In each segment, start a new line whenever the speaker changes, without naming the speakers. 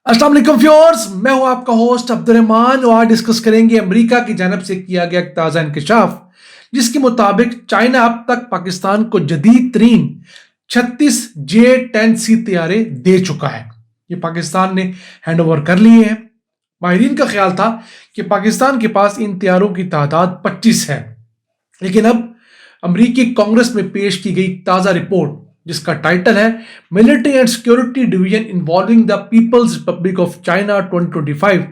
अस्सलाम वालेकुम व्यूअर्स, मैं हूं आपका होस्ट अब्दुर्रहमान और आज डिस्कस करेंगे अमेरिका की जानब से किया गया एक ताज़ा इंकशाफ जिसके मुताबिक चाइना अब तक पाकिस्तान को जदीद तरीन 36 J-10C तैयारे दे चुका है। ये पाकिस्तान ने हैंड ओवर कर लिए हैं। माहिरीन का ख्याल था कि पाकिस्तान के पास इन तैयारों की तादाद 25 है, लेकिन अब अमेरिकी कांग्रेस में पेश की गई ताज़ा रिपोर्ट जिसका टाइटल है military and security division involving the People's Republic of China 2025,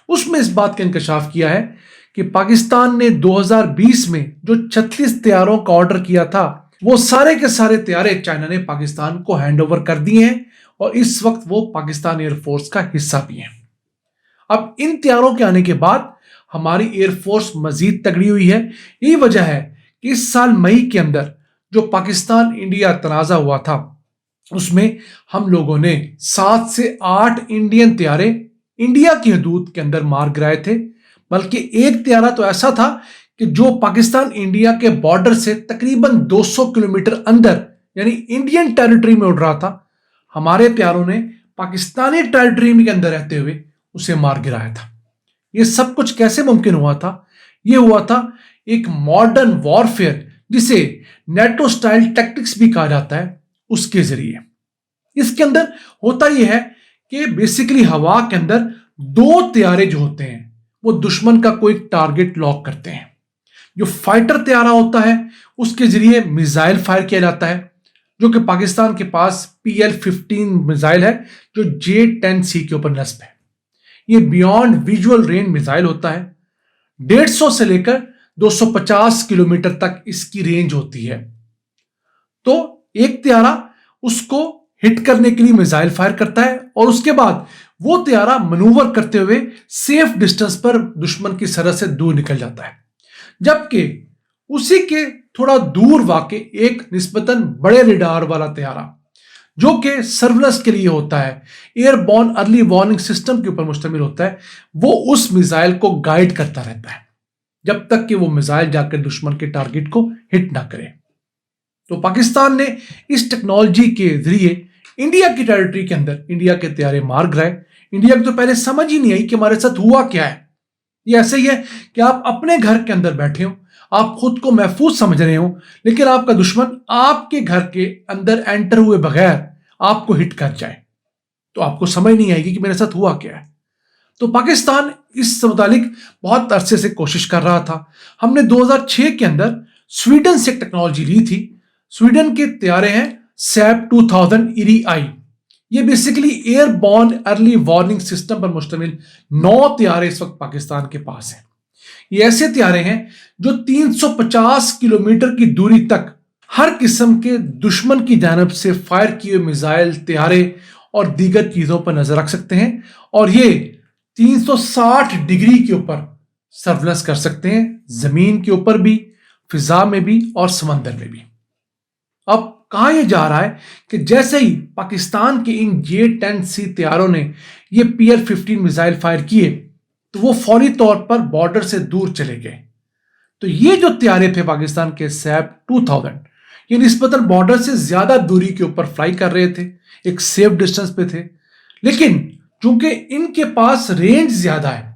उसमें इस बात का इंकशाफ किया है कि पाकिस्तान ने 2020 में जो 36 तैयारों का ऑर्डर किया था वो सारे के सारे तैयारे चाइना ने पाकिस्तान को हैंड ओवर कर दिए हैं और इस वक्त वो पाकिस्तान एयरफोर्स का हिस्सा भी हैं। अब इन तैयारों के आने के बाद हमारी एयरफोर्स मजीद तगड़ी हुई है। यही वजह है कि इस साल मई के अंदर जो पाकिस्तान इंडिया तनाज़ा हुआ था उसमें हम लोगों ने 7 से 8 इंडियन तैयारे इंडिया की हदूद के अंदर मार गिराए थे, बल्कि एक तैयारा तो ऐसा था कि जो पाकिस्तान इंडिया के बॉर्डर से तकरीबन 200 किलोमीटर अंदर यानी इंडियन टेरिटरी में उड़ रहा था। हमारे तैयारों ने पाकिस्तानी टेरिटरी के अंदर रहते हुए उसे मार गिराया था। ये सब कुछ कैसे मुमकिन हुआ था? ये हुआ था एक मॉडर्न वॉरफेयर जिसे नेटो स्टाइल टैक्टिक्स भी कहा जाता है उसके जरिए। इसके अंदर होता यह है कि बेसिकली हवा के अंदर दो तैयारे जो होते हैं वो दुश्मन का कोई टारगेट लॉक करते हैं। जो फाइटर तैयारा होता है उसके जरिए मिसाइल फायर किया जाता है, जो कि पाकिस्तान के पास PL-15 मिसाइल है जो J-10C के ऊपर नस्ब है। ये बियॉन्ड विजुअल रेंज मिसाइल होता है। 150 से लेकर 250 किलोमीटर तक इसकी रेंज होती है। तो एक तैयारा उसको हिट करने के लिए मिसाइल फायर करता है और उसके बाद वो तैयारा मनूवर करते हुए सेफ डिस्टेंस पर दुश्मन की सरहद से दूर निकल जाता है, जबकि उसी के थोड़ा दूर वाक़ एक निस्बतन बड़े रडार वाला तैयारा जो कि सर्विलेंस के लिए होता है, एयरबॉर्न अर्ली वार्निंग सिस्टम के ऊपर मुश्तमिल होता है, वो उस मिसाइल को गाइड करता रहता है जब तक कि वो मिसाइल जाकर दुश्मन के टारगेट को हिट ना करे। तो पाकिस्तान ने इस टेक्नोलॉजी के जरिए इंडिया की टेरिटरी के अंदर इंडिया के तैयारे मार गिराए। इंडिया को तो पहले समझ ही नहीं आई कि हमारे साथ हुआ क्या है। ये ऐसे ही है कि आप अपने घर के अंदर बैठे हो, आप खुद को महफूज समझ रहे हो, लेकिन आपका दुश्मन आपके घर के अंदर एंटर हुए बगैर आपको हिट कर जाए, तो आपको समझ नहीं आएगी कि मेरे साथ हुआ क्या है। तो पाकिस्तान इस मुतालिक बहुत अरसे से कोशिश कर रहा था। हमने 2006 के अंदर स्वीडन से टेक्नोलॉजी ली थी। स्वीडन के तैयारे हैं SAP 2000 ERI। ये basically airborne early warning system पर मुश्तमिल 9 तैयारे इस वक्त पाकिस्तान के पास हैं। ये ऐसे तैयारे हैं जो 350 किलोमीटर की दूरी तक हर किस्म के दुश्मन की जानब से फायर किए मिसाइल, तैयारे और दीगर चीज़ों पर नजर रख सकते हैं और ये 360 डिग्री के ऊपर सर्विलेंस कर सकते हैं, जमीन के ऊपर भी, फिजा में भी और समंदर में भी। अब कहा यह जा रहा है कि जैसे ही पाकिस्तान के इन J-10C तैयारों ने ये PL-15 मिसाइल फायर किए तो वो फौरी तौर पर बॉर्डर से दूर चले गए। तो ये जो तैयारे थे पाकिस्तान के SAP 2000, ये निस्बतन बॉर्डर से ज्यादा दूरी के ऊपर फ्लाई कर रहे थे, एक सेफ डिस्टेंस पे थे, लेकिन चूंकि इनके पास रेंज ज्यादा है,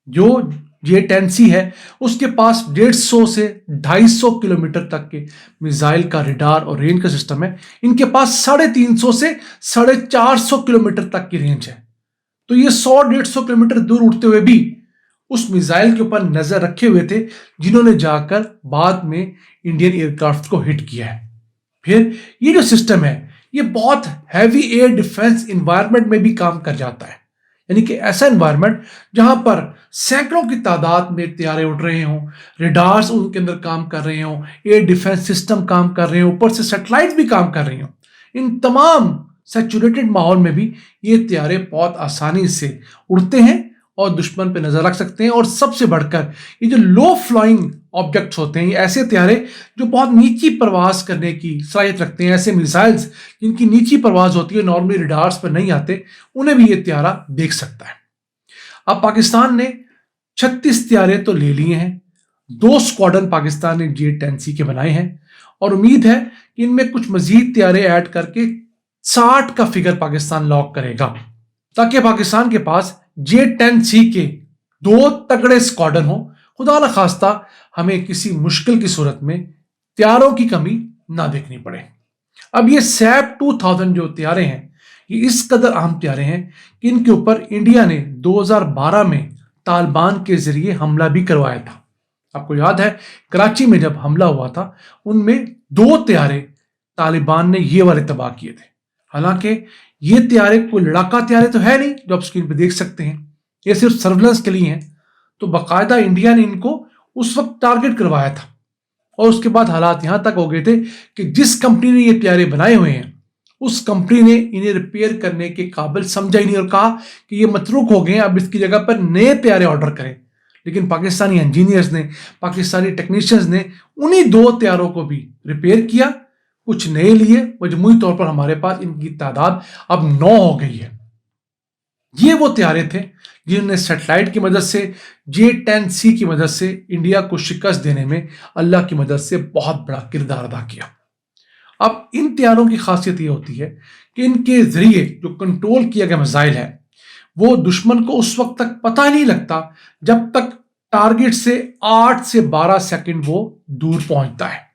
जो J-10C है उसके पास 150 से 250 किलोमीटर तक के मिसाइल का रडार और रेंज का सिस्टम है, इनके पास 350 से 450 किलोमीटर तक की रेंज है। तो ये 100-150 किलोमीटर दूर उड़ते हुए भी उस मिसाइल के ऊपर नजर रखे हुए थे जिन्होंने जाकर बाद में इंडियन एयरक्राफ्ट को हिट किया है। फिर ये जो सिस्टम है ये बहुत हैवी एयर डिफेंस इन्वायरमेंट में भी काम कर जाता है, यानी कि ऐसा इन्वायरमेंट जहां पर सैकड़ों की तादाद में तैयारे उड़ रहे हों, रेडार्स उनके अंदर काम कर रहे हों, एयर डिफेंस सिस्टम काम कर रहे हों, ऊपर से सैटेलाइट भी काम कर रही हों। इन तमाम सैचुरेटेड माहौल में भी ये तैयारे बहुत आसानी से उड़ते हैं और दुश्मन पे नजर रख सकते हैं। और सबसे बढ़कर ये जो लो फ्लाइंग ऑब्जेक्ट्स होते हैं, ये ऐसे तैयारे जो बहुत नीची परवाज करने की सलाहियत रखते हैं, ऐसे मिसाइल्स जिनकी नीची परवाज होती है, नॉर्मली रडार्स पर नहीं आते, उन्हें भी ये तैयारा देख सकता है। अब पाकिस्तान ने 36 तैयारे तो ले लिए हैं, 2 स्क्वाड्रन पाकिस्तान ने J-10C के बनाए हैं और उम्मीद है कि इनमें कुछ मजीद तैयारे ऐड करके 60 का फिगर पाकिस्तान लॉक करेगा ताकि पाकिस्तान के पास J-10C के 2 तगड़े स्क्वाड्रन हो, खुदा न खास्ता हमें किसी मुश्किल की सूरत में तैयारों की कमी ना देखनी पड़े। अब ये SAP 2000 जो तैयारे हैं, ये इस कदर अहम तैयारे हैं कि इनके ऊपर इंडिया ने 2012 में तालिबान के जरिए हमला भी करवाया था। आपको याद है कराची में जब हमला हुआ था, उनमें 2 तैयारे तालिबान ने ये वाले तबाह किए थे। हालांकि ये तैयारे कोई लड़ाका तैयारे तो है नहीं जो आप स्क्रीन पे देख सकते हैं, ये सिर्फ सर्विलेंस के लिए हैं। तो बाकायदा इंडिया ने इनको उस वक्त टारगेट करवाया था और उसके बाद हालात यहां तक हो गए थे कि जिस कंपनी ने ये तैयारे बनाए हुए हैं, उस कंपनी ने इन्हें रिपेयर करने के काबिल समझा ही नहीं और कहा कि ये मतरूक हो गए हैं, अब इसकी जगह पर नए तैयारे ऑर्डर करें। लेकिन पाकिस्तानी इंजीनियर्स ने, पाकिस्तानी टेक्नीशियंस ने उन्हीं 2 तैयारों को भी रिपेयर किया, कुछ नए लिए। मजमूई तौर पर हमारे पास इनकी तादाद अब 9 हो गई है। ये वो तैयारे थे जिन्होंने सैटेलाइट की मदद से, J-10C की मदद से इंडिया को शिकस्त देने में अल्लाह की मदद से बहुत बड़ा किरदार अदा किया। अब इन तैयारों की खासियत ये होती है कि इनके जरिए जो कंट्रोल किया गया मिसाइल है, वो दुश्मन को उस वक्त तक पता ही नहीं लगता जब तक टारगेट से 8 से 12 सेकंड वो दूर पहुंचता है।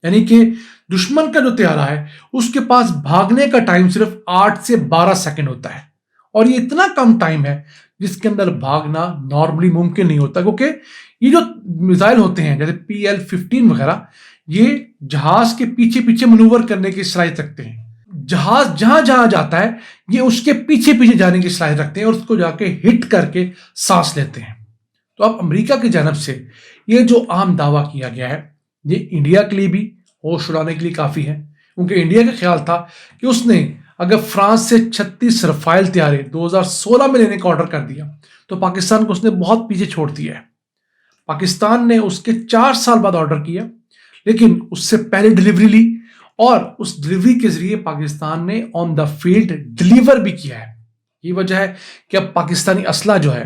यानी कि दुश्मन का जो तैयारा है उसके पास भागने का टाइम सिर्फ 8 से 12 सेकंड होता है, और ये इतना कम टाइम है जिसके अंदर भागना नॉर्मली मुमकिन नहीं होता, क्योंकि ये जो मिसाइल होते हैं जैसे PL-15 वगैरह, ये जहाज के पीछे पीछे मनूवर करने की सलाहियत रखते हैं। जहाज जहां जहां जाता है ये उसके पीछे पीछे जाने की सलाहियत रखते हैं और उसको जाके हिट करके सांस लेते हैं। तो अब अमेरिका की जानब से ये जो आम दावा किया गया है, ये इंडिया के लिए भी होश उड़ाने के लिए काफी है, क्योंकि इंडिया का ख्याल था कि उसने अगर फ्रांस से 36 रफाइल तैयारे 2016 में लेने का ऑर्डर कर दिया तो पाकिस्तान को उसने बहुत पीछे छोड़ दिया है। पाकिस्तान ने उसके 4 साल बाद ऑर्डर किया, लेकिन उससे पहले डिलीवरी ली और उस डिलीवरी के जरिए पाकिस्तान ने ऑन द फील्ड डिलीवर भी किया है। ये वजह है कि अब पाकिस्तानी असला जो है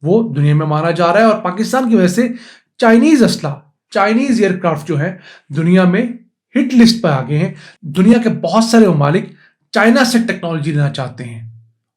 वो दुनिया में माना जा रहा है, और पाकिस्तान की वजह से चाइनीज असला, चाइनीज एयरक्राफ्ट जो है दुनिया में हिट लिस्ट पर आ गए हैं। दुनिया के बहुत सारे ममालिक चाइना से टेक्नोलॉजी लेना चाहते हैं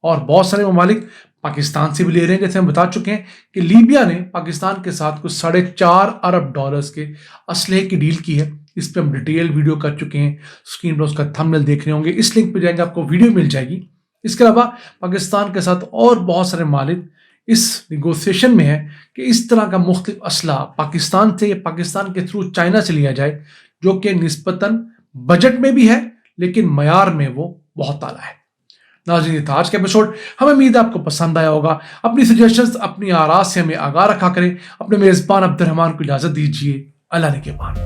और बहुत सारे ममालिक पाकिस्तान से भी ले रहे हैं। जैसे हम बता चुके हैं कि लीबिया ने पाकिस्तान के साथ कुछ $4.5 अरब के असलहे की डील की है। इस पर हम डिटेल वीडियो कर चुके हैं, स्क्रीन पर उसका थंबनेल देख रहे होंगे, इस लिंक पे जाएंगे आपको वीडियो मिल जाएगी। इसके अलावा पाकिस्तान के साथ और बहुत सारे मालिक इस निगोसिएशन में है कि इस तरह का मुख्तलिफ असला पाकिस्तान से या पाकिस्तान के थ्रू चाइना से लिया जाए, जो कि निस्बतन बजट में भी है लेकिन मयार में वो बहुत आला है। नाज़रीन, ये था आज का एपिसोड। हमें उम्मीद है आपको पसंद आया होगा। अपनी सजेशंस, अपनी आराज़ से हमें आगाह रखा करें। अपने मेज़बान अब्दुर्रहमान को इजाज़त दीजिए। अल्लाह ने के बाद।